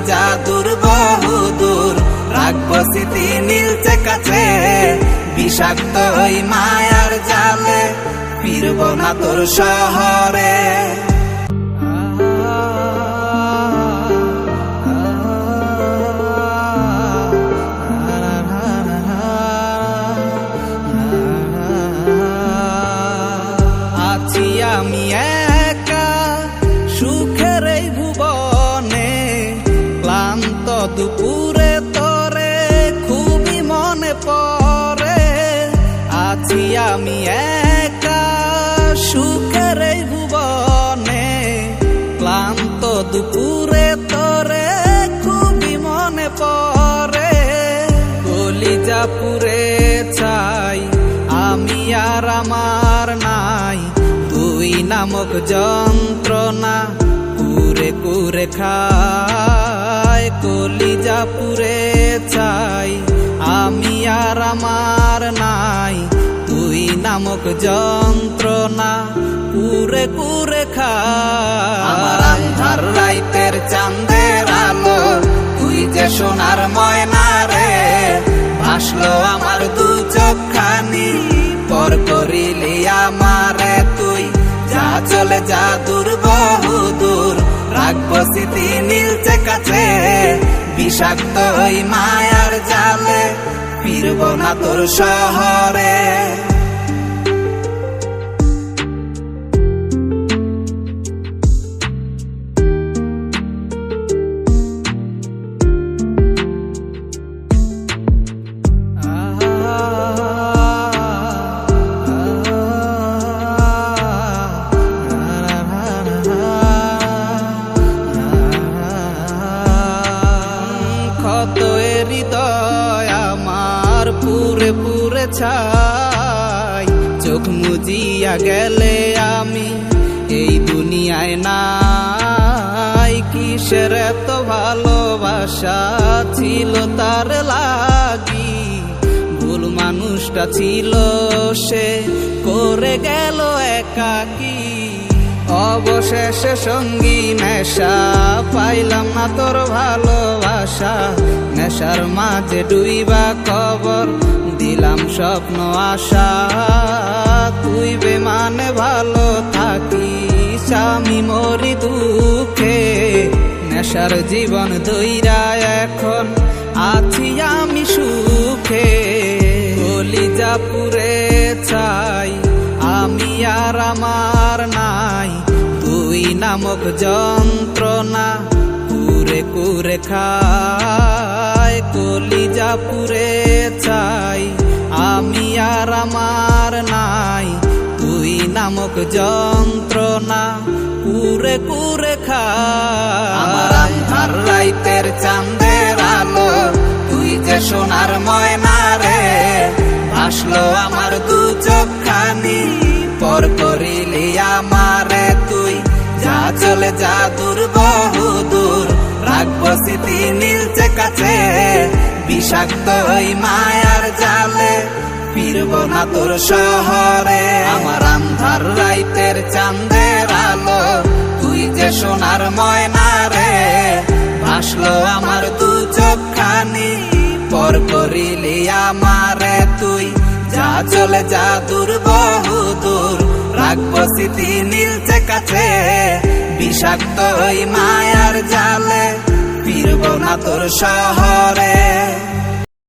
জাদুর বহুদূর, রাখবো স্মৃতি নীলচে কাছে, বিষাক্ত ওই মায়ার জালে ফিরবো না তোর শহরে। আছি আমি একা সুখের এই ভুবনে, ক্লান্ত দুপুরে তোরে খুবই মনে পড়ে। আছি আমি একা সুখের এই ভুবনে, ক্লান্ত দুপুরে তোরে খুবই মনে পড়ে। কলিজা পুড়ে ছাই আমি আর আমার নাই, তুই নামক যন্ত্রণা কুরে কুরে খায়। কলিজা পুড়ে ছাই আমি আর আমার নাই, তুই নামক যন্ত্রণা কুরে কুরে খায়। আমার আন্ধার রাইতের চাঁদের আলো তুই যে সোনার ময়না রে, ভাসলো আমার দু চোখখানি পর করিলি আমারে তুই। যা চলে যা দূর বহুদূর, রাখবো স্মৃতি নীলচে কাছে, বিষাক্ত ওই মায়ার জালে ফিরবো না তোর শহরে। হৃদয় আমার পুরে পুরে ছাই, চোখ মুজিয়া গেলে আমি এই দুনিয়ায় নাই। কিসের এত ভালোবাসা ছিল তার লাগি, ভুল মানুষটা ছিল সে করে গেল একাকী। অবশেষে সঙ্গী নেশা পাইলাম না তোর ভালোবাসা, নেশার মাঝে ডুইবা কবর দিলাম স্বপ্ন আশা। তুই বেমানে ভালো থাকিস আমি মরি দুঃখে, নেশার জীবন দইরা এখন আছি আমি সুখে। কলিজা পুড়ে ছাই আমি আর আমার নাই, তুই নামক যন্ত্রণা কুরে কুরে খায়। কলিজা পুড়ে ছাই আমি আর আমার নাই, তুই নামক যন্ত্রণা কুরে কুরে খায়। আমার আন্ধার রাইতের চাঁদের আলো তুই যে সোনার ময়না রে, ভাসলো আমার দু চোখখানি পর করিলি আমারে তুই। যা চলে যা দূর বহুদূর, রাখবো স্মৃতি নীলচে কাছে, বিষাক্ত ওই মায়ার জালে ফিরবো না তোর শহরে। আমার আন্ধার রাইতের চাঁদের আলো তুই যে সোনার ময়না রে, ভাসলো আমার দু চোখখানি পর করিলি আমারে তুই। যা চলে যা দূর বহুদূর, রাখবো স্মৃতি নীলচে কাছে, বিষাক্ত ওই মায়ার জালে ফিরবো না তোর শহরে।